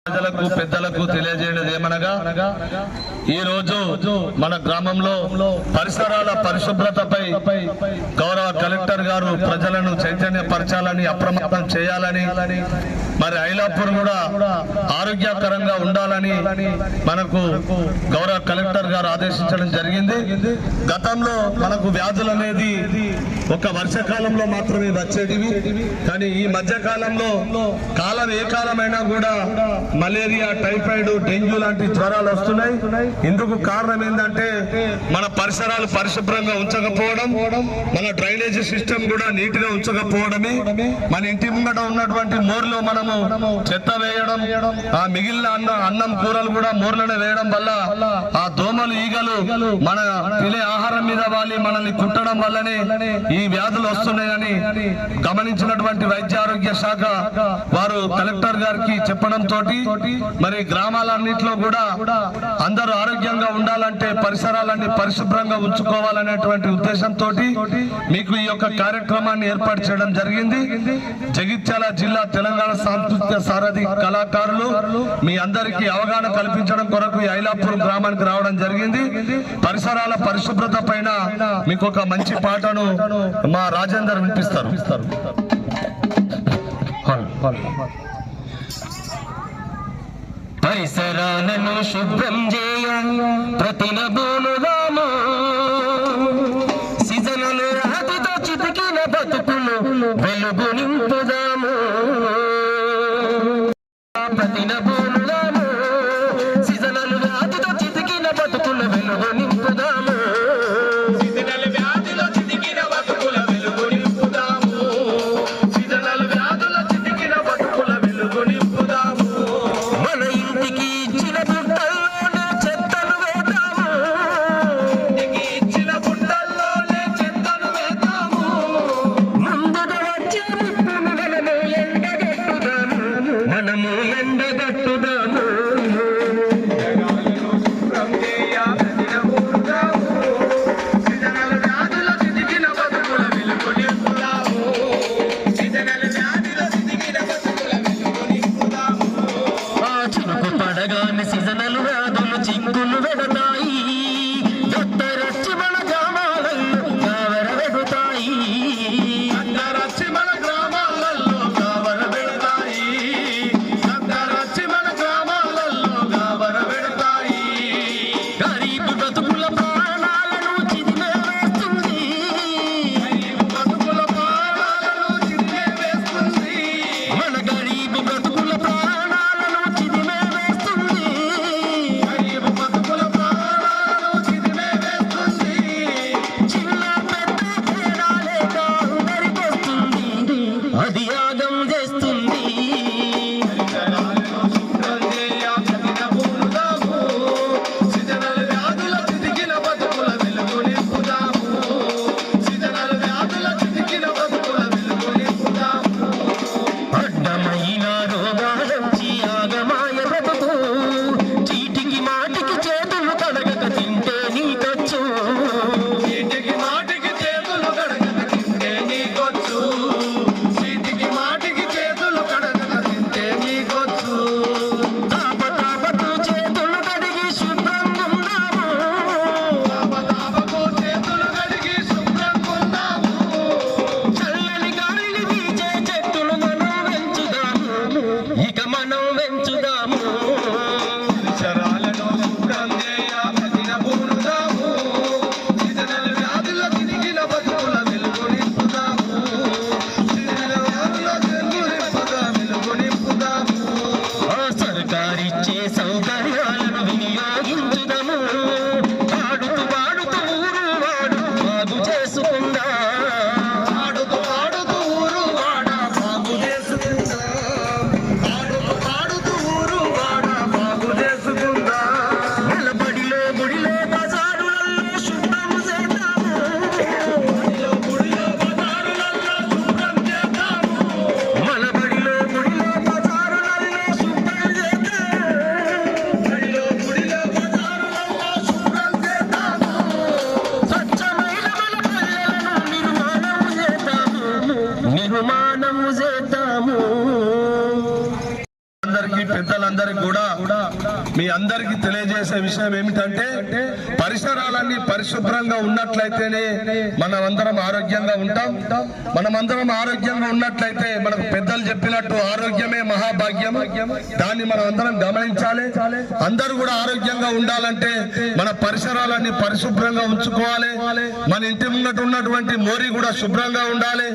ప్రజలకు పెద్దలకు తెలియజేయడం ఏమనగా ఈ రోజు మన గ్రామంలో పరిసరాల పరిశుభ్రతపై గౌరవ కలెక్టర్ గారు ప్రజలను చైతన్యపరచాలని అప్రమత్తం చేయాలని మరి ఐలాపూర్ కూడా ఆరోగ్యకరంగా ఉండాలని మనకు గౌరవ కలెక్టర్ గారు ఆదేశించడం జరిగింది। గతంలో మనకు వ్యాధులు అనేది ఒక వర్షాకాలంలో మాత్రమే వచ్చేటివి, కానీ ఈ మధ్య కాలంలో కాలం ఏ కాలమైనా కూడా మలేరియా, టైఫాయిడ్, డెంగ్యూ లాంటి జ్వరాలు వస్తున్నాయి। ఇందుకు కారణం ఏంటంటే మన పరిసరాలు పరిశుభ్రంగా ఉంచకపోవడం, మన డ్రైనేజీ సిస్టమ్ కూడా నీట్ గా ఉంచకపోవడమే। మన ఇంటి ముంగట ఉన్నటువంటి మోర్లో మనము చెత్త వేయడం, ఆ మిగిలిన అన్నం కూరలు కూడా మోర్లోనే వేయడం వల్ల ఆ దోమలు, ఈగలు మన తినే ఆహారం మీద వాలి మనల్ని కుట్టడం వల్లనే ఈ వ్యాధులు వస్తున్నాయని గమనించినటువంటి వైద్య ఆరోగ్య శాఖ వారు కలెక్టర్ గారికి చెప్పడం తోటి మరి గ్రామాలన్నింటిలో కూడా అందరూ ఆరోగ్యంగా ఉండాలంటే పరిసరాలన్నీ పరిశుభ్రంగా ఉంచుకోవాలనేటువంటి ఉద్దేశంతో మీకు ఈ యొక్క కార్యక్రమాన్ని ఏర్పాటు చేయడం జరిగింది। జగిత్యాల జిల్లా తెలంగాణ సాంస్కృతిక సారథి కళాకారులు మీ అందరికీ అవగాహన కల్పించడం కొరకు ఈ ఐలాపూర్ గ్రామానికి రావడం జరిగింది। పరిసరాల పరిశుభ్రత పైన మీకు ఒక మంచి పాటను మా రాజేందర్ వినిపిస్తారు। పరిసరాలను శుభ్రం చేయ ప్రతినబూనుదాము, సీజనలు రాతితో చితికిన బతుకులు వెలుగు నింపుదాము। ప్రతినబూనుదాము, సీజనలు రాతితో చితికిన బతుకులు వెలుగు నింపుదాము। సీజనల్ వ్యాధిలో చితికిన బతుకుల వెలుగు నింపుదాము। సీజనల్ వ్యాధుల చితికిన బతుకుల వెలుగు నింపుదాము। మన ఇంటికి ఇచ్చిన బుట్టల్లోనే చెత్తను వేద్దాము, ఇంటికి ఇచ్చిన బుట్టల్లోనే చెత్తను వేద్దాము। ముందుగా వచ్చే ముప్పును మనము ఎండగట్టుదాము, మనము ఎండగట్టుదాము। పడగానే సీజనల్ వ్యాధులు చిక్కులు వెడతాయి, దత్తరచ్చి మన గ్రామాలలో గావర వెడుతాయి, దత్తరచ్చి మన గ్రామాలలో గావర వెడతాయి, దత్తరచ్చి మన గ్రామాలలో గావర వెడతాయి। గరీబు బతుకుల ప్రాణాలను చిదిమే వేస్తుంది, గరీబు బతుకుల ప్రాణాలను చిదిమే వేస్తుంది, మన గరీబు బతుకుల ప్రాణాలను చిదిమే వేస్తుంది, గరీబు బతుకుల ప్రాణాలను చిదిమే వేస్తుంది। చిన్న పెద్ద తేడా లేక అందరికొస్తుంది, అది యాగం చేస్తుంది। అడ్డమైన రోగాలొచ్చి ఆగమాయ బ్రతుకు, చీటికి మాటికి చేతులు కడగక తింటే నీకొచ్చు, చీటికి మాటికి చేతులు కడగక తింటే నీకొచ్చు, చీటికి మాటికి చేతులు కడగక తింటే నీకొచ్చు। తాపతాపకు చేతులు కడిగి శుభ్రంగా ఉందాము, తాపతాపకు చేతులు కడిగి శుభ్రంగా ఉందాము। చల్లని గాలిని వీచే చెట్టులు మనం పెంచుదాము, ఇక మనం పెంచుదాము। పరిసరాలను శుభ్రం చేయ ప్రతినబూనుదాము, సీజనల్ వ్యాధుల చితికిన బతుకుల వెలుగు నింపుదాము, సీజనల్ వ్యాధుల వెలుగు నింపుదాము। సర్కారిచ్చే సౌకర్యాలను వినియోగించుదాము, పాడుతూ పాడుతూ ఊరు వాడు బాగు చేసుకుందా, పాడుతూ పాడుతూ ఊరు వాడ బాగు చేసుకుందా, పాడుతూ పాడుతూ ఊరు వాడ బాగు చేసుకుందా। నిలబడిలో గుడిలో బజారులలో శుభ్రం చేద్దాము, బడిలో గుడిలో బజారులలో శుభ్రం చేద్దాము, మన బడిలో గుడిలో బజారులలో శుభ్రం చేద్దాము। పెద్దలందరికీ కూడా మీ అందరికీ తెలియజేసే విషయం ఏమిటంటే పరిసరాలన్నీ పరిశుభ్రంగా ఉన్నట్లయితేనే మనమందరం ఆరోగ్యంగా ఉంటాం. మనమందరం ఆరోగ్యంగా ఉన్నట్లయితే మనకు పెద్దలు చెప్పినట్టు ఆరోగ్యమే మహాభాగ్యం. దాన్ని మనం అందరం గమనించాలి. అందరూ కూడా ఆరోగ్యంగా ఉండాలంటే మన పరిసరాలన్నీ పరిశుభ్రంగా ఉంచుకోవాలి. మన ఇంటి ముంగట ఉన్నటువంటి మోరి కూడా శుభ్రంగా ఉండాలి.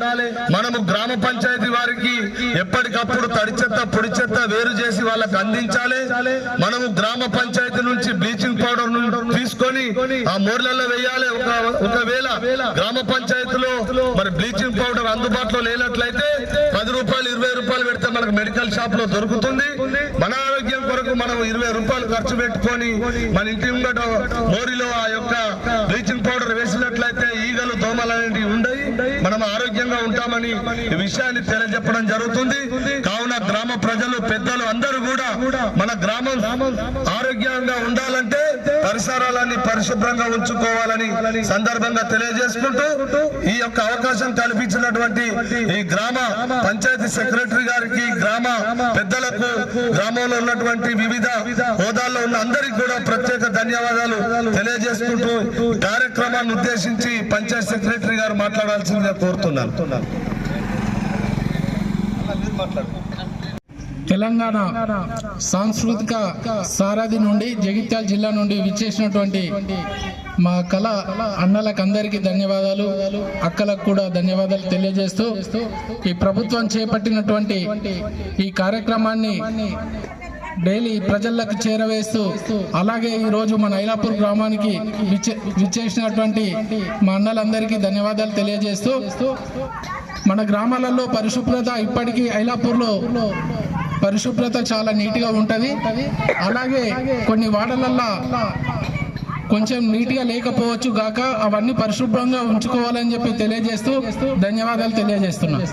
మనము గ్రామ పంచాయతీ వారికి ఎప్పటికప్పుడు తడి చెత్త పొడి చెత్త వేరు చేసి వాళ్ళకి అందించాలి. మనము గ్రామ పంచాయతీ నుంచి బ్లీచింగ్ పౌడర్ తీసుకొని ఆ మోర్లలో వేయాలి. ఒకవేళ గ్రామ పంచాయతీలో మరి బ్లీచింగ్ పౌడర్ అందుబాటులో లేనట్లయితే 10 రూపాయలు 20 రూపాయలు పెడితే మనకు మెడికల్ షాప్ లో దొరుకుతుంది. మన ఆరోగ్యం కొరకు మనం 20 రూపాయలు ఖర్చు పెట్టుకొని మన ఇంటి ముంగట మోరిలో ఆ యొక్క బ్లీచింగ్ పౌడర్ వేసినట్లయితే ఈగలు దోమలు అనేవి ఉండయి, మనం ఆరోగ్యంగా ఉంటామని ఈ విషయాన్ని తెలియజెప్పడం జరుగుతుంది. కావున గ్రామ ప్రజలు పెద్దలు అందరూ కూడా మన గ్రామం ఆరోగ్యంగా ఉండాలంటే పరిసరాలన్నీ పరిశుభ్రంగా ఉంచుకోవాలని సందర్భంగా తెలియజేసుకుంటూ ఈ యొక్క అవకాశం కల్పించినటువంటి ఈ గ్రామ పంచాయతీ సెక్రటరీ గారికి, గ్రామ పెద్దలకు, గ్రామంలో ఉన్నటువంటి వివిధ హోదాల్లో ఉన్న అందరికీ కూడా ప్రత్యేక ధన్యవాదాలు తెలియజేసుకుంటూ కార్యక్రమాన్ని ఉద్దేశించి పంచాయత్ సెక్రటరీ గారు మాట్లాడాల్సిందిగా కోరుతున్నాను. తెలంగాణ సాంస్కృతిక సారథి నుండి జగిత్యాల జిల్లా నుండి విచ్చేసినటువంటి మా కళ అన్నలకు అందరికీ ధన్యవాదాలు, అక్కలకు కూడా ధన్యవాదాలు తెలియజేస్తూ ఈ ప్రభుత్వం చేపట్టినటువంటి ఈ కార్యక్రమాన్ని డైలీ ప్రజలకు చేరవేస్తూ అలాగే ఈరోజు మన ఐలాపూర్ గ్రామానికి విచ్చేసినటువంటి మా అన్నలందరికీ ధన్యవాదాలు తెలియజేస్తూ మన గ్రామాలలో పరిశుభ్రత ఇప్పటికీ ఐలాపూర్లో పరిశుభ్రత చాలా నీట్గా ఉంటుంది. అలాగే కొన్ని వాడలల్లో కొంచెం నీట్గా లేకపోవచ్చు గాక అవన్నీ పరిశుభ్రంగా ఉంచుకోవాలని చెప్పి తెలియజేస్తూ ధన్యవాదాలు తెలియజేస్తున్నాను.